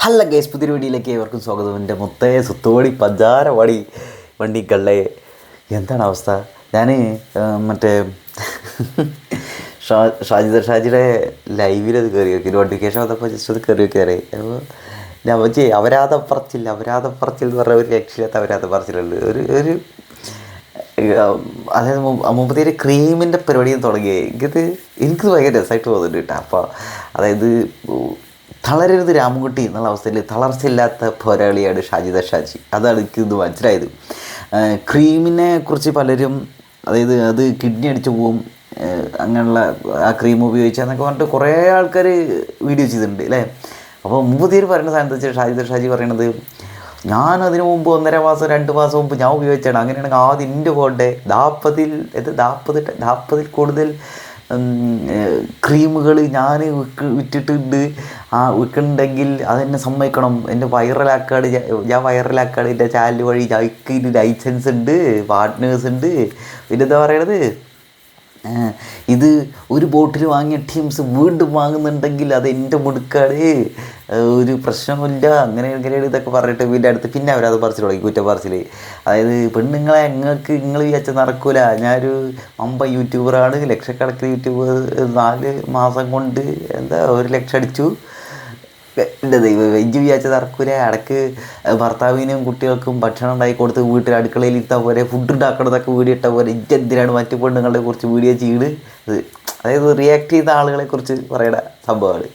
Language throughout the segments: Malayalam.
ഹല്ല ഗൈസ്, പുതിയൊരു വീഡിയോയിലേക്ക് ഏവർക്കും സ്വാഗതം. എൻ്റെ മുത്തേ സുത്തോടി പഞ്ചാര വടി വണ്ടിക്കള്ളേ, എന്താണ് അവസ്ഥ? ഞാൻ മറ്റേ ഷാജിയുടെ ലൈവിലത് കയറി നോക്കി, നോട്ടിഫിക്കേഷൻ വന്നപ്പോൾ ജസ്റ്റ് അത് കയറി നോക്കിയാറേ. അപ്പോൾ ഞാൻ വെച്ച് അപരാധം പറച്ചിൽ എന്ന് പറഞ്ഞ ഒരു രക്ഷയില്ലാത്ത അപരാധം പറച്ചിലുണ്ട്. ഒരു അതായത് മുമ്പത്തേര് ക്രീമിൻ്റെ പരിപാടിയും തുടങ്ങി. എനിക്ക് ഭയങ്കര രസമായിട്ട് തോന്നുന്നുണ്ട് കേട്ടോ. അപ്പോൾ അതായത് തളരരുത് രാമൻകുട്ടി എന്നുള്ള അവസ്ഥയിൽ തളർച്ചയില്ലാത്ത പോരാളിയാണ് ഷാജി. അതാണ് എനിക്ക് ഇത് മനസ്സിലായത്. ക്രീമിനെ കുറിച്ച് പലരും, അതായത് അത് കിഡ്നി അടിച്ചു പോവും, അങ്ങനെയുള്ള ആ ക്രീം ഉപയോഗിച്ചാന്നൊക്കെ പറഞ്ഞിട്ട് കുറേ ആൾക്കാർ വീഡിയോ ചെയ്തിട്ടുണ്ട് അല്ലേ. അപ്പോൾ മുമ്പത്തേര് പറയുന്ന സാധനം എന്താ വെച്ചാൽ ഷാജി പറയണത്, ഞാൻ അതിനു മുമ്പ് 1.5 മാസം 2 മാസം മുമ്പ് ഞാൻ ഉപയോഗിച്ചാണ്. അങ്ങനെയാണെങ്കിൽ ആദ്യം എൻ്റെ പോകട്ടെ 40 കൂടുതൽ ക്രീമുകൾ ഞാൻ വിറ്റിട്ടുണ്ട്. വിൽക്കുന്നുണ്ടെങ്കിൽ അതെന്നെ സമ്മതിക്കണം, എൻ്റെ വൈറലാക്കാണ്, ഞാൻ വൈറലാക്കാണ്. എൻ്റെ ചാനൽ വഴി ഞങ്ങൾക്ക് ഇതിന് ലൈസൻസ് ഉണ്ട്, പാർട്ട്നേഴ്സ് ഉണ്ട്. പിന്നെന്താ പറയണത്, ഇത് ഒരു ബോട്ടിൽ വാങ്ങിയ ടീംസ് വീണ്ടും വാങ്ങുന്നുണ്ടെങ്കിൽ അത് എൻ്റെ മുടുക്കാണ്, ഒരു പ്രശ്നമില്ല, അങ്ങനെയാണ് ഇതൊക്കെ പറഞ്ഞിട്ട് പിന്നെ അവരത് പറിച്ചു തുടങ്ങി, കുറ്റം പറച്ചിൽ. അതായത് പെണ്ണുങ്ങളെ നിങ്ങൾ വിചാരിച്ച നടക്കൂല, ഞാനൊരു യൂട്യൂബറാണ്, ലക്ഷക്കണക്കിന് യൂട്യൂബർ 4 മാസം കൊണ്ട് 1 ലക്ഷം അടിച്ചു. എൻ്റെ ദൈവം, ഇഞ്ച് വിചാരിച്ച നടക്കൂല. ഇടയ്ക്ക് ഭർത്താവിനും കുട്ടികൾക്കും ഭക്ഷണം ഉണ്ടാക്കി കൊടുത്ത് വീട്ടിൽ അടുക്കളയിൽ ഇരുത്താൻ പോലെ, ഫുഡ് ഉണ്ടാക്കണതൊക്കെ വീഡിയോ ഇട്ട പോലെ ഇഞ്ച് എന്തിനാണ് മറ്റു പെണ്ണുങ്ങളെ കുറിച്ച് വീഡിയോ ചെയ്ത്, അതായത് റിയാക്ട് ചെയ്ത ആളുകളെ കുറിച്ച് പറയുന്ന സംഭവമാണ്.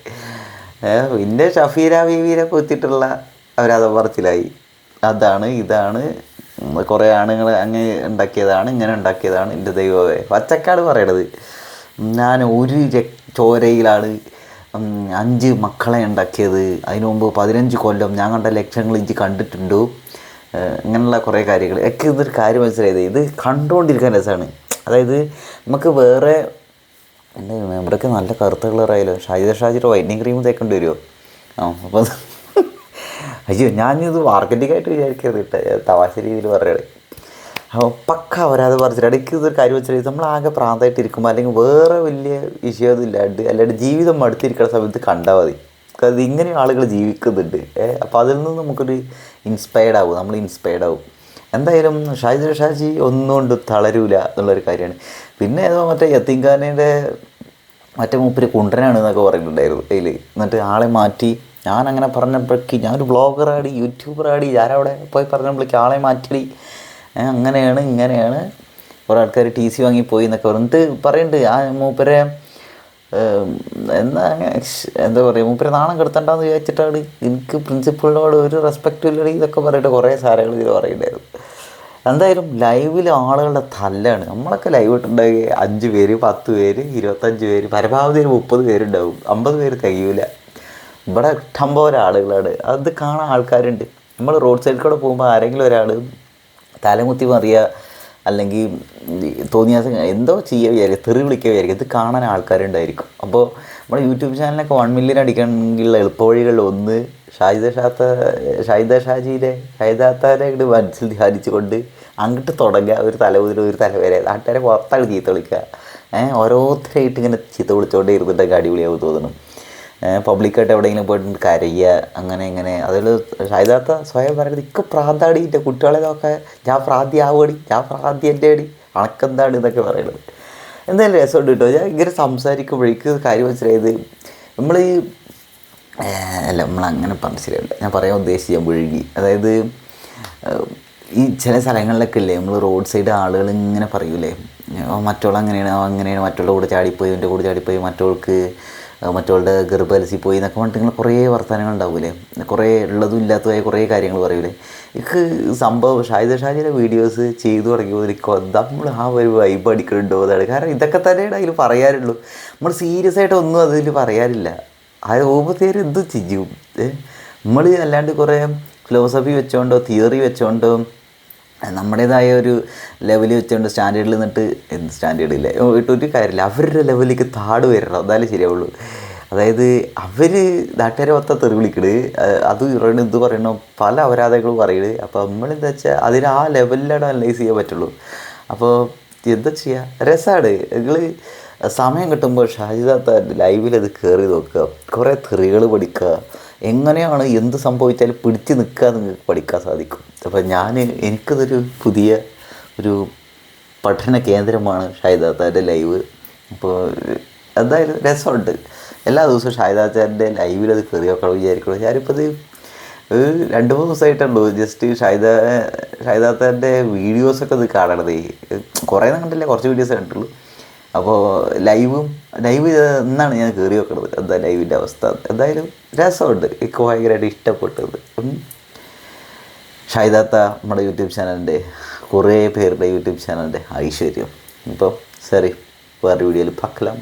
പിന്നെ ഷഫീര ബീവിനെ കൊത്തിയിട്ടുള്ള അവരത് പറച്ചിലായി. അതാണ് ഇതാണ്, കുറേ ആണുങ്ങൾ അങ്ങനെ ഉണ്ടാക്കിയതാണ്, ഇങ്ങനെ ഉണ്ടാക്കിയതാണ്. എൻ്റെ ദൈവമേ, പച്ചക്കാട് പറയണത്. ഞാൻ ഒരു ചോരയിലാണ് 5 മക്കളെ ഉണ്ടാക്കിയത്. അതിനു മുമ്പ് 15 കൊല്ലം ഞാൻ കണ്ട ലക്ഷങ്ങൾ ഇഞ്ചി കണ്ടിട്ടുണ്ടോ, ഇങ്ങനെയുള്ള കുറേ കാര്യങ്ങൾ ഒക്കെ. ഇതൊരു കാര്യം മനസ്സിലായത്, ഇത് കണ്ടുകൊണ്ടിരിക്കാൻ രസമാണ്. അതായത് നമുക്ക് വേറെ എൻ്റെ ഇവിടെയൊക്കെ നല്ല കറുത്ത കളറായാലോ, ഷാജിയുടെ വൈറ്റനിങ് ക്രീം തേക്കേണ്ടി വരുമോ? അപ്പോൾ അയ്യോ, ഞാനിത് മാർക്കറ്റിംഗായിട്ട് വിചാരിക്കരുത് കേട്ടോ, തമാശ രീതിയിൽ പറയുകയാണ്. അപ്പോൾ പക്ക അവരത് പറിച്ചിട്ട് ഇടയ്ക്ക് ഇതൊരു കാര്യം വെച്ചാൽ, നമ്മളാകെ പ്രാന്തമായിട്ടിരിക്കുമ്പോൾ അല്ലെങ്കിൽ വേറെ വലിയ വിഷയമൊന്നും ഇല്ലാണ്ട് അല്ലാണ്ട് ജീവിതം മടുത്തിരിക്കുന്ന സമയത്ത് കണ്ടാൽ മതി. അത് ഇങ്ങനെ ആളുകൾ ജീവിക്കുന്നുണ്ട്. അപ്പോൾ അതിൽ നിന്ന് നമുക്കൊരു നമ്മൾ ഇൻസ്പയർഡ് ആവും. എന്തായാലും ഷാജി ഒന്നുകൊണ്ട് തളരൂല എന്നുള്ളൊരു കാര്യമാണ്. പിന്നെ ഏതോ മറ്റേ യത്തീംഖാനയുടെ മറ്റേ മൂപ്പര് കുണ്ടനാണ് എന്നൊക്കെ പറയുന്നുണ്ടായിരുന്നു അതിൽ. എന്നിട്ട് ആളെ മാറ്റി, ഞാനങ്ങനെ പറഞ്ഞപ്പോഴേക്ക് ഞാനൊരു ബ്ലോഗറാടി, യൂട്യൂബറാടി, ഞാനവിടെ പോയി പറഞ്ഞപ്പോഴേക്ക് ആളെ മാറ്റി, അങ്ങനെയാണ് ഇങ്ങനെയാണ്, കുറേ ആൾക്കാർ TC വാങ്ങിപ്പോയി എന്നൊക്കെ പറഞ്ഞിട്ട് പറയുന്നുണ്ട്. ആ മൂപ്പരെ എന്താ പറയുക, മൂപ്പരെ നാണം കെടുത്തണ്ടെന്ന് വിചാരിച്ചിട്ടാണ്, എനിക്ക് പ്രിൻസിപ്പളിനോട് ഒരു റെസ്പെക്റ്റും ഇല്ലടി ഇതൊക്കെ പറഞ്ഞിട്ട് കുറേ സാരങ്ങൾ ഇതിൽ പറയുന്നുണ്ടായിരുന്നു. എന്തായാലും ലൈവിൽ ആളുകളുടെ തല്ലാണ്. നമ്മളൊക്കെ ലൈവ് ഇട്ടുണ്ടായി 5 പേര് 10 പേര് 25 പേര്, പരമാവധി 30 പേരുണ്ടാവും, 50 പേര് തികയൂല. ഇവിടെ ഇഷ്ടംപോലെ ആളുകളാണ്, അത് കാണാൻ ആൾക്കാരുണ്ട്. നമ്മൾ റോഡ് സൈഡിൽ കൂടെ പോകുമ്പോൾ ആരെങ്കിലും ഒരാൾ തലമുത്തി മറിയുക അല്ലെങ്കിൽ തോന്നിയ എന്തോ ചെയ്യുക വിചാരിക്കും, തെറി വിളിക്കുക വിചാരിക്കും, ഇത് കാണാൻ ആൾക്കാരുണ്ടായിരിക്കും. അപ്പോൾ നമ്മുടെ യൂട്യൂബ് ചാനലിനൊക്കെ 1 മില്യൺ അടിക്കണമെങ്കിലുള്ള എളുപ്പവഴികളിൽ ഒന്ന് ഷാജിദാത്താനെ ഇങ്ങോട്ട് മനസ്സിൽ ധ്യാനിച്ചുകൊണ്ട് അങ്ങോട്ട് തുടങ്ങുക. ഒരു തല മുതൽ ഒരു തല വരെ നാട്ടുകാരെ പുറത്താണ് ചീത്ത വിളിക്കുക. ഓരോരുത്തരായിട്ട് ഇങ്ങനെ ചീത്ത വിളിച്ചുകൊണ്ടേ ഇരുന്നിട്ടൊക്കെ അടിപൊളിയാവും തോന്നണം. പബ്ലിക്കായിട്ട് എവിടെയെങ്കിലും പോയിട്ട് കരയുക, അങ്ങനെ ഇങ്ങനെ. അതിൽ ഷാജിദാത്ത സ്വയം പറയുന്നത്, ഇക്ക് പ്രാന്താടി, എൻ്റെ കുട്ടികളെ നോക്കാൻ ഞാൻ പ്രാന്തിയാവടി, ഞാൻ പ്രാന്തി എൻ്റെ അടി അണക്കെന്താണ് എന്നൊക്കെ പറയുന്നത്. എന്തായാലും രസമുണ്ട് കേട്ടോ. ഞാൻ ഇങ്ങനെ സംസാരിക്കുമ്പോഴേക്ക് കാര്യം മനസ്സിലായത്, നമ്മളങ്ങനെ പറഞ്ഞ ശരിയല്ല, ഞാൻ പറയാൻ ഉദ്ദേശിച്ച് ഞാൻ മുഴുകി. അതായത് ഈ ചില സ്ഥലങ്ങളിലൊക്കെ ഇല്ലേ, നമ്മൾ റോഡ് സൈഡ് ആളുകൾ ഇങ്ങനെ പറയൂലേ, മറ്റോൾ അങ്ങനെയാണ്, മറ്റുള്ള കൂടെ ചാടിപ്പോയി, എൻ്റെ കൂടെ ചാടിപ്പോയി, മറ്റവളുടെ ഗർഭലസി പോയി എന്നൊക്കെ പറഞ്ഞിട്ട് നിങ്ങൾ കുറേ വർത്തമാനങ്ങൾ ഉണ്ടാവൂലേ, കുറേ ഉള്ളതും ഇല്ലാത്തതായ കുറേ കാര്യങ്ങൾ പറയൂലേ. എനിക്ക് സംഭവം ഷാജിയുടെ വീഡിയോസ് ചെയ്തു തുടങ്ങിയപ്പോൾ നമ്മൾ ആ ഒരു വൈബ് അടിക്കുന്നുണ്ടോ എന്നാണ്. കാരണം ഇതൊക്കെ തന്നെയാണ് അതിൽ പറയാനുള്ളൂ. നമ്മൾ സീരിയസ് ആയിട്ട് ഒന്നും അതിൽ പറയാനില്ല. അത് ഓപ്പത്തേര് എന്ത് ചെയ്യും, നമ്മൾ അല്ലാണ്ട് കുറേ ഫിലോസഫി വെച്ചോണ്ടോ തിയറി വെച്ചോണ്ടോ നമ്മുടേതായ ഒരു ലെവലിൽ വെച്ചുകൊണ്ട് സ്റ്റാൻഡേർഡിൽ നിന്നിട്ട് എന്ത് സ്റ്റാൻഡേർഡില്ല ഇട്ടൊരു കാര്യമില്ല. അവരുടെ ലെവലിലേക്ക് താട് വരണം, എന്നാലേ ശരിയാവുള്ളൂ. അതായത് അവർ നാട്ടുകാരെ മൊത്തം തെറി വിളിക്കണ്, അത് ഇത് പറയണ പല അപരാധങ്ങളും പറയുന്നത്. അപ്പോൾ നമ്മളെന്താ വെച്ചാൽ അതിന് ആ ലെവലിലാണ് അനലൈസ് ചെയ്യാൻ പറ്റുള്ളൂ. അപ്പോൾ എന്താ ചെയ്യുക, രസമാണ്. നിങ്ങൾ സമയം കിട്ടുമ്പോൾ ഷാജിദാത്ത ലൈവിൽ അത് കയറി നോക്കുക, കുറേ തെറികൾ പഠിക്കുക. എങ്ങനെയാണ് എന്ത് സംഭവിച്ചാലും പിടിച്ച് നിൽക്കുക നിങ്ങൾക്ക് പഠിക്കാൻ സാധിക്കും. അപ്പോൾ എനിക്കതൊരു പുതിയ ഒരു പഠന കേന്ദ്രമാണ് ഷാഹിദാത്താൻ്റെ ലൈവ്. അപ്പോൾ എന്തായാലും രസമുണ്ട്. എല്ലാ ദിവസവും ഷാഹിദാത്താൻ്റെ ലൈവിലത് കയറി നോക്കണം വിചാരിക്കണം. ഞാനിപ്പോൾ ഇത് ഒരു 2-3 ദിവസമായിട്ടുള്ളൂ ജസ്റ്റ് ഷാഹിദാത്താൻ്റെ വീഡിയോസൊക്കെ ഇത് കാണണതേ. കുറേ കണ്ടില്ല, കുറച്ച് വീഡിയോസ് കണ്ടുള്ളൂ. അപ്പോൾ ലൈവ് എന്നാണ് ഞാൻ കയറി വെക്കുന്നത്. എന്താ ലൈവിൻ്റെ അവസ്ഥ? എന്തായാലും രസമുണ്ട്, എനിക്ക് ഭയങ്കരമായിട്ട് ഇഷ്ടപ്പെട്ടത്. ഷാഹിദാത്ത നമ്മുടെ യൂട്യൂബ് ചാനലിൻ്റെ കുറേ പേരുടെ യൂട്യൂബ് ചാനലിൻ്റെ ഐശ്വര്യം. ഇപ്പോൾ ശരി, വേറെ വീഡിയോയിൽ പാക്കലാം.